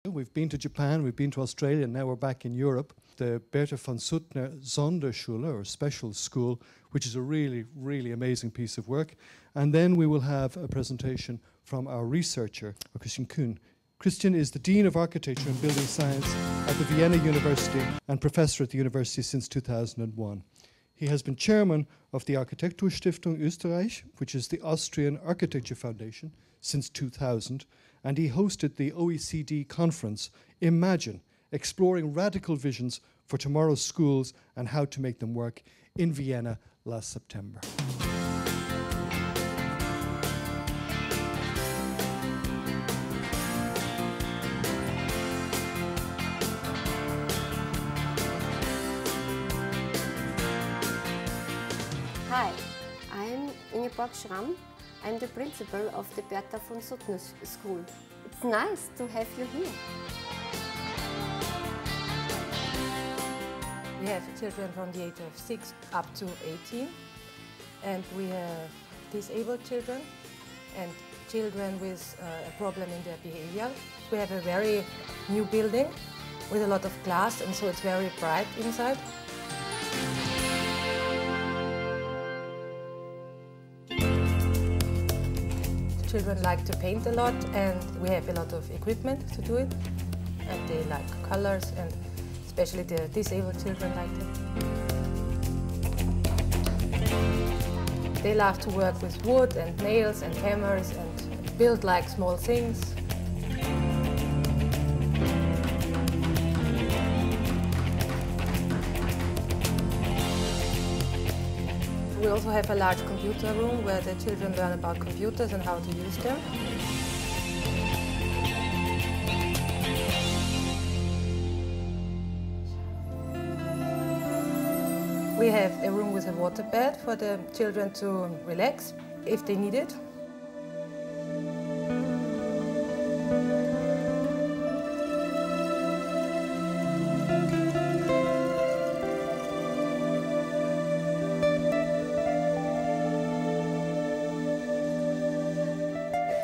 We've been to Japan, we've been to Australia, and now we're back in Europe. The Bertha von Suttner Sonderschule, or special school, which is a really, really amazing piece of work. And then we will have a presentation from our researcher, Christian Kuhn. Christian is the Dean of Architecture and Building Science at the Vienna University and professor at the university since 2001. He has been chairman of the Architekturstiftung Österreich, which is the Austrian Architecture Foundation, since 2000, and he hosted the OECD conference, Imagine, exploring radical visions for tomorrow's schools and how to make them work, in Vienna last September. Hi, I'm Ingeborg Schramm. I'm the principal of the Bertha von Suttner School. It's nice to have you here. We have children from the age of 6 up to 18, and we have disabled children and children with a problem in their behavior. We have a very new building with a lot of glass, and so it's very bright inside. Children like to paint a lot, and we have a lot of equipment to do it, and they like colors, and especially the disabled children like it. They love to work with wood and nails and hammers and build like small things. We also have a large computer room where the children learn about computers and how to use them. We have a room with a waterbed for the children to relax if they need it.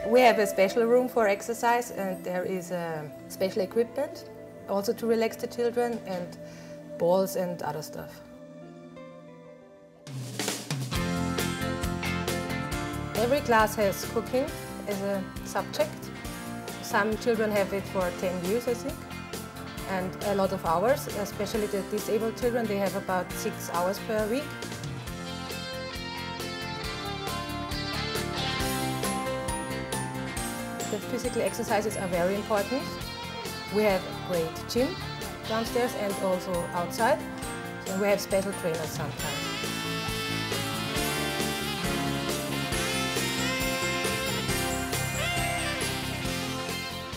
We have a special room for exercise, and there is special equipment also to relax the children, and balls and other stuff. Every class has cooking as a subject. Some children have it for 10 years, I think, and a lot of hours, especially the disabled children. They have about 6 hours per week. The physical exercises are very important. We have a great gym downstairs and also outside, and we have special trainers sometimes.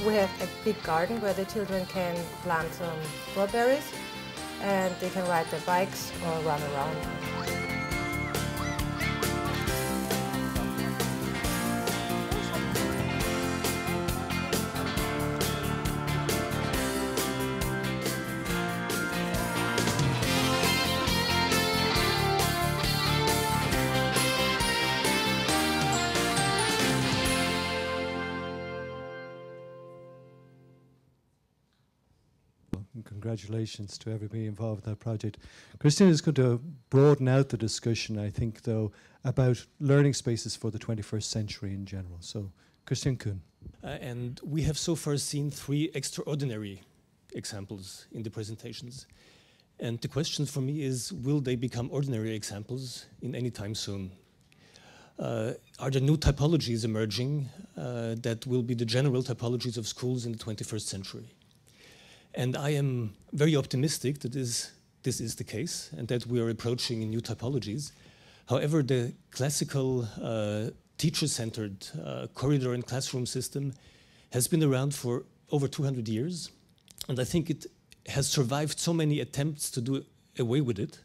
We have a big garden where the children can plant some strawberries, and they can ride their bikes or run around. Congratulations to everybody involved in that project. Christian is going to broaden out the discussion, I think, though, about learning spaces for the 21st century in general. So, Christian Kuhn. And we have so far seen 3 extraordinary examples in the presentations. And the question for me is, will they become ordinary examples in any time soon? Are there new typologies emerging that will be the general typologies of schools in the 21st century? And I am very optimistic that this is the case and that we are approaching new typologies. However, the classical teacher-centered corridor and classroom system has been around for over 200 years. And I think it has survived so many attempts to do away with it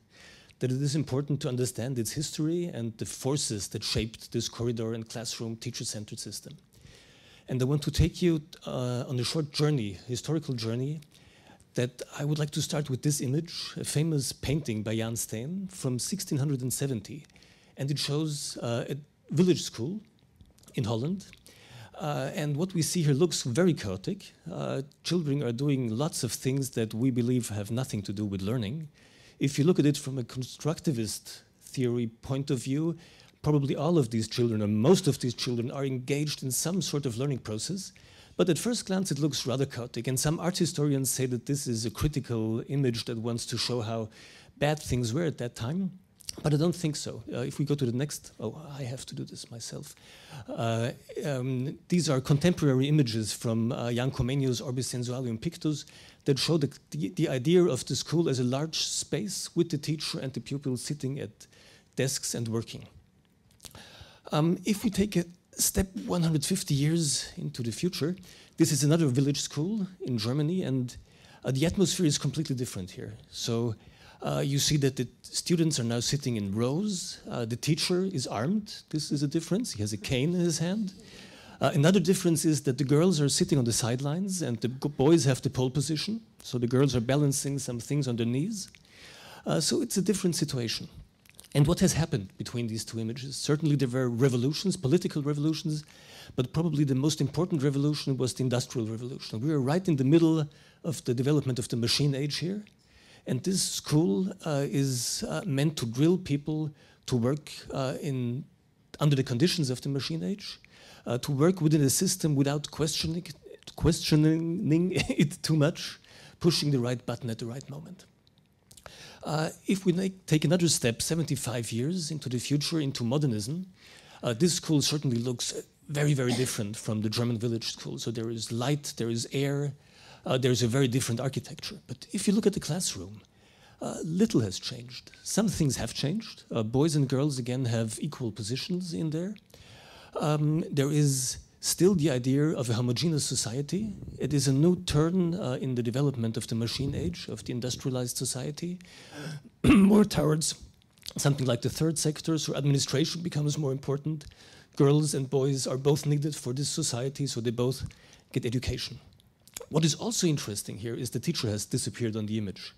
that it is important to understand its history and the forces that shaped this corridor and classroom teacher-centered system. And I want to take you on a short journey, historical journey, that I would like to start with this image, a famous painting by Jan Steen from 1670. And it shows a village school in Holland And what we see here looks very chaotic. Children are doing lots of things that we believe have nothing to do with learning. If you look at it from a constructivist theory point of view, probably all of these children, or most of these children, are engaged in some sort of learning process. But at first glance, it looks rather chaotic. And some art historians say that this is a critical image that wants to show how bad things were at that time. But I don't think so. If we go to the next, I have to do this myself. These are contemporary images from Jan Comenius' Orbis Sensualium Pictus that show the idea of the school as a large space with the teacher and the pupil sitting at desks and working. If we take a step 150 years into the future, this is another village school in Germany, and the atmosphere is completely different here. So you see that the students are now sitting in rows. The teacher is armed. This is a difference. He has a cane in his hand. Another difference is that the girls are sitting on the sidelines and the boys have the pole position. So the girls are balancing some things on their knees. So it's a different situation. And what has happened between these two images? Certainly there were revolutions, political revolutions, but probably the most important revolution was the Industrial Revolution. We are right in the middle of the development of the machine age here. And this school is meant to drill people to work under the conditions of the machine age, to work within a system without questioning it too much, pushing the right button at the right moment. If we take another step, 75 years into the future, into modernism, this school certainly looks very, very different from the German village school. So there is light, there is air, there's a very different architecture. But if you look at the classroom, little has changed. Some things have changed. Boys and girls, again, have equal positions in there. There is still the idea of a homogeneous society. It is a new turn in the development of the machine age, of the industrialized society, more towards something like the third sector, so administration becomes more important. Girls and boys are both needed for this society, so they both get education. What is also interesting here is the teacher has disappeared on the image.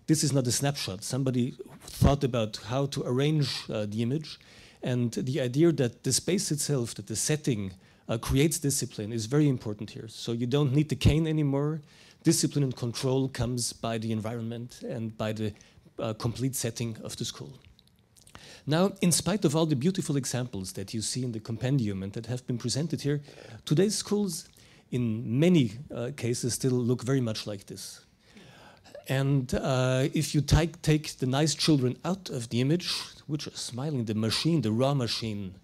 This is not a snapshot. Somebody thought about how to arrange the image, and the idea that the space itself, that the setting creates discipline is very important here. So you don't need the cane anymore. Discipline and control comes by the environment and by the complete setting of the school. Now, in spite of all the beautiful examples that you see in the compendium and that have been presented here, today's schools in many cases still look very much like this. And if you take the nice children out of the image, which are smiling, the machine, the raw machine,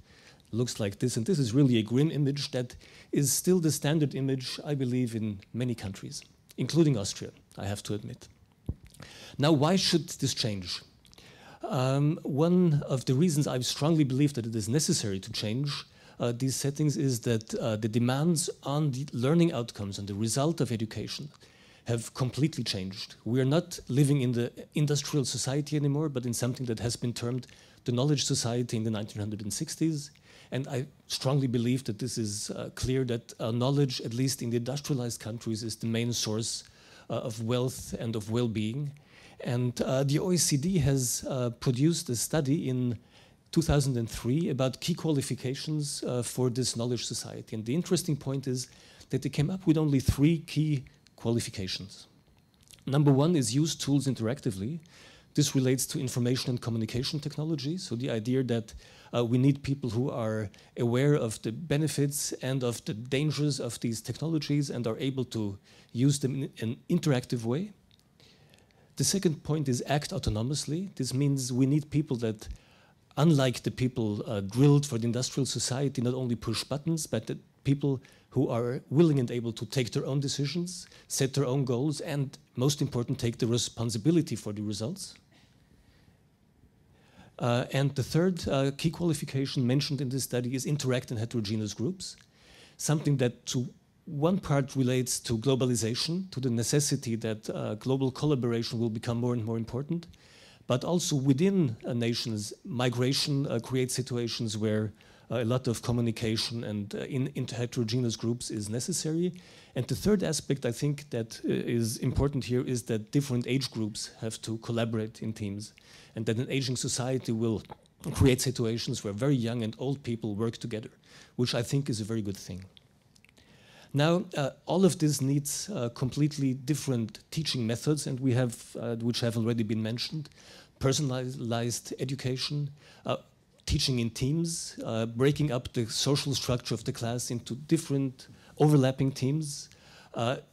looks like this. And this is really a grim image that is still the standard image, I believe, in many countries, including Austria, I have to admit. Now, why should this change? One of the reasons I strongly believe that it is necessary to change these settings is that the demands on the learning outcomes and the result of education have completely changed. We are not living in the industrial society anymore, but in something that has been termed the knowledge society in the 1960s. And I strongly believe that this is clear that knowledge, at least in the industrialized countries, is the main source of wealth and of well-being. And the OECD has produced a study in 2003 about key qualifications for this knowledge society. And the interesting point is that they came up with only 3 key qualifications. Number 1 is use tools interactively. This relates to information and communication technology. So the idea that we need people who are aware of the benefits and of the dangers of these technologies and are able to use them in an interactive way. The second point is act autonomously. This means we need people that, unlike the people drilled for the industrial society, not only push buttons, but that people who are willing and able to take their own decisions, set their own goals, and most important, take the responsibility for the results. And the third key qualification mentioned in this study is interact in heterogeneous groups, something that to one part relates to globalization, to the necessity that global collaboration will become more and more important, but also within nations, migration creates situations where a lot of communication and in heterogeneous groups is necessary. And the third aspect I think that is important here is that different age groups have to collaborate in teams, and that an aging society will create situations where very young and old people work together, which I think is a very good thing. Now, all of this needs completely different teaching methods, and we have, which have already been mentioned: personalized education, teaching in teams, breaking up the social structure of the class into different overlapping teams,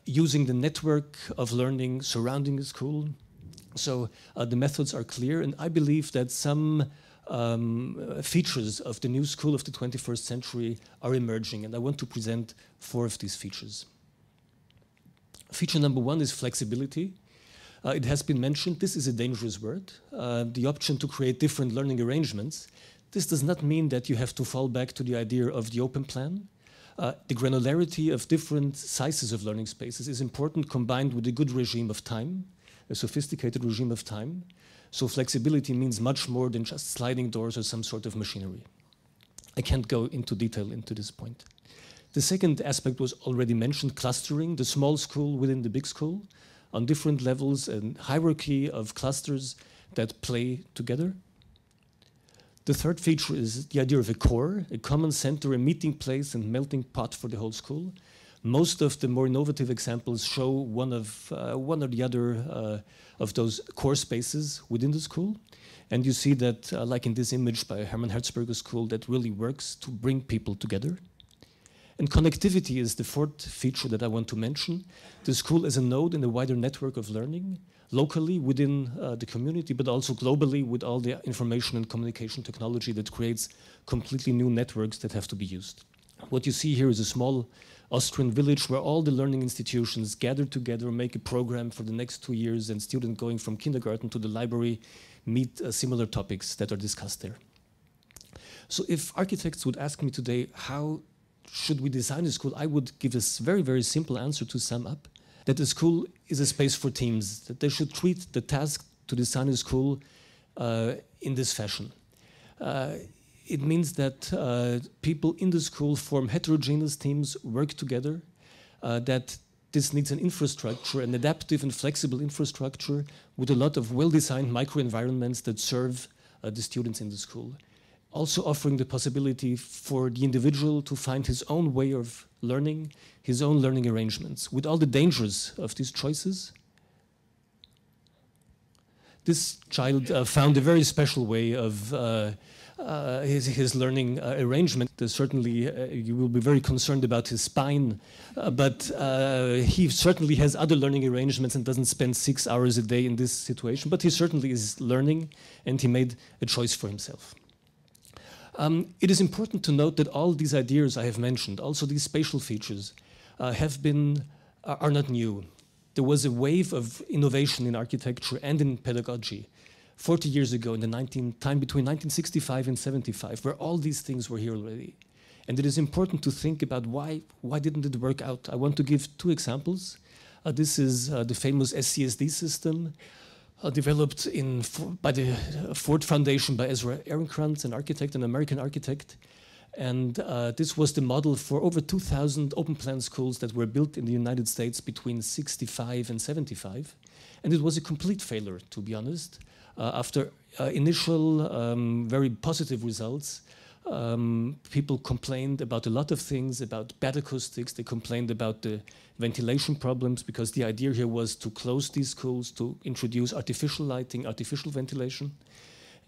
using the network of learning surrounding a school. So the methods are clear, and I believe that some features of the new school of the 21st century are emerging, and I want to present 4 of these features. Feature number 1 is flexibility. It has been mentioned, this is a dangerous word, the option to create different learning arrangements. This does not mean that you have to fall back to the idea of the open plan. The granularity of different sizes of learning spaces is important, combined with a good regime of time, a sophisticated regime of time. So flexibility means much more than just sliding doors or some sort of machinery. I can't go into detail into this point. The second aspect was already mentioned, clustering, the small school within the big school, on different levels and hierarchy of clusters that play together. The third feature is the idea of a core, a common center, a meeting place and melting pot for the whole school. Most of the more innovative examples show one or the other of those core spaces within the school. And you see that, like in this image by Hermann Herzberger School, that really works to bring people together. And connectivity is the fourth feature that I want to mention. The school is a node in a wider network of learning, locally within the community, but also globally with all the information and communication technology that creates completely new networks that have to be used. What you see here is a small Austrian village where all the learning institutions gather together, make a program for the next 2 years, and students going from kindergarten to the library meet similar topics that are discussed there. So if architects would ask me today, how should we design a school, I would give a very, very simple answer to sum up, that the school is a space for teams, that they should treat the task to design a school in this fashion. It means that people in the school form heterogeneous teams, work together, that this needs an infrastructure, an adaptive and flexible infrastructure with a lot of well-designed microenvironments that serve the students in the school. Also offering the possibility for the individual to find his own way of learning, his own learning arrangements, with all the dangers of these choices. This child found a very special way of his learning arrangement. Certainly, you will be very concerned about his spine, but he certainly has other learning arrangements and doesn't spend 6 hours a day in this situation, but he certainly is learning, and he made a choice for himself. It is important to note that all these ideas I have mentioned, also these spatial features, are not new. There was a wave of innovation in architecture and in pedagogy 40 years ago, in the time between 1965 and 75, where all these things were here already. And it is important to think about why didn't it work out. I want to give 2 examples. This is the famous SCSD system, developed by the Ford Foundation by Ezra Ehrenkrantz, an architect, an American architect. And this was the model for over 2,000 open plan schools that were built in the United States between 65 and 75. And it was a complete failure, to be honest. After initial very positive results, people complained about a lot of things, about bad acoustics. They complained about the ventilation problems, because the idea here was to close these schools, to introduce artificial lighting, artificial ventilation.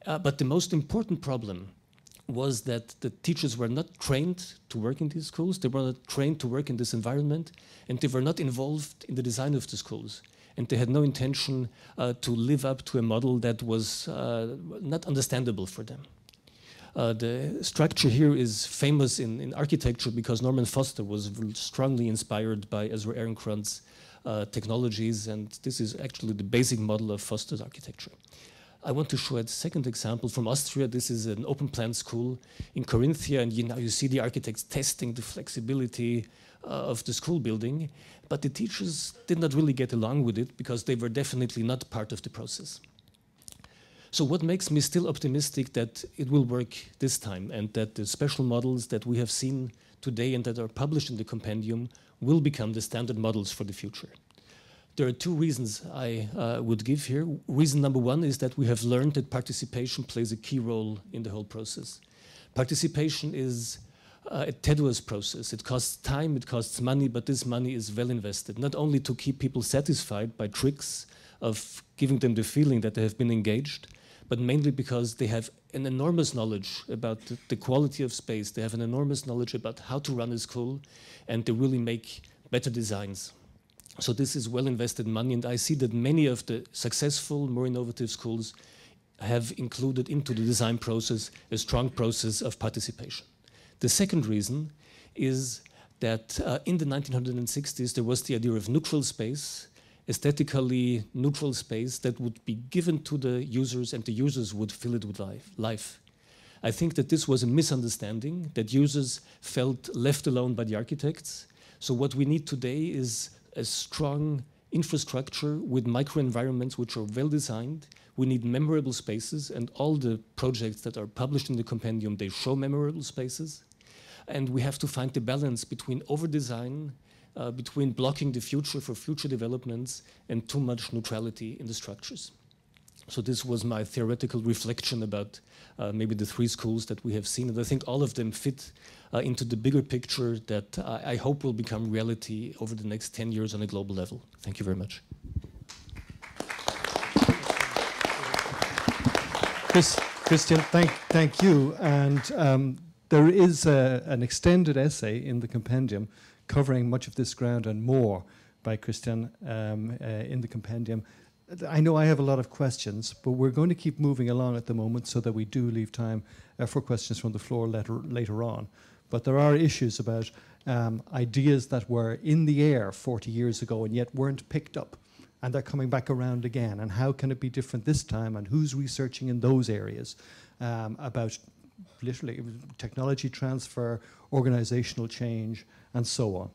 But the most important problem was that the teachers were not trained to work in these schools. They were not trained to work in this environment, and they were not involved in the design of the schools. And they had no intention to live up to a model that was not understandable for them. The structure here is famous in architecture because Norman Foster was strongly inspired by Ezra Ehrenkrantz technologies, and this is actually the basic model of Foster's architecture. I want to show a second example from Austria. This is an open plan school in Carinthia, and now you see the architects testing the flexibility of the school building, but the teachers did not really get along with it because they were definitely not part of the process. So what makes me still optimistic that it will work this time, and that the special models that we have seen today and that are published in the compendium will become the standard models for the future? There are two reasons I would give here. Reason number one is that we have learned that participation plays a key role in the whole process. Participation is a tenuous process. It costs time, it costs money, but this money is well invested, not only to keep people satisfied by tricks of giving them the feeling that they have been engaged, but mainly because they have an enormous knowledge about the quality of space. They have an enormous knowledge about how to run a school, and they really make better designs. So this is well invested money, and I see that many of the successful, more innovative schools have included into the design process a strong process of participation. The second reason is that in the 1960s there was the idea of neutral space, aesthetically neutral space that would be given to the users, and the users would fill it with life. I think that this was a misunderstanding, that users felt left alone by the architects. So what we need today is a strong infrastructure with microenvironments which are well designed. We need memorable spaces, and all the projects that are published in the compendium, they show memorable spaces. And we have to find the balance between over-design, between blocking the future for future developments, and too much neutrality in the structures. So this was my theoretical reflection about maybe the three schools that we have seen, and I think all of them fit into the bigger picture that I hope will become reality over the next 10 years on a global level. Thank you very much. Christian, thank you. And there is an extended essay in the compendium covering much of this ground and more by Christian in the compendium. I know I have a lot of questions, but we're going to keep moving along at the moment so that we do leave time for questions from the floor later on. But there are issues about ideas that were in the air 40 years ago and yet weren't picked up, and they're coming back around again. And how can it be different this time, and who's researching in those areas about literally technology transfer, organizational change, and so on.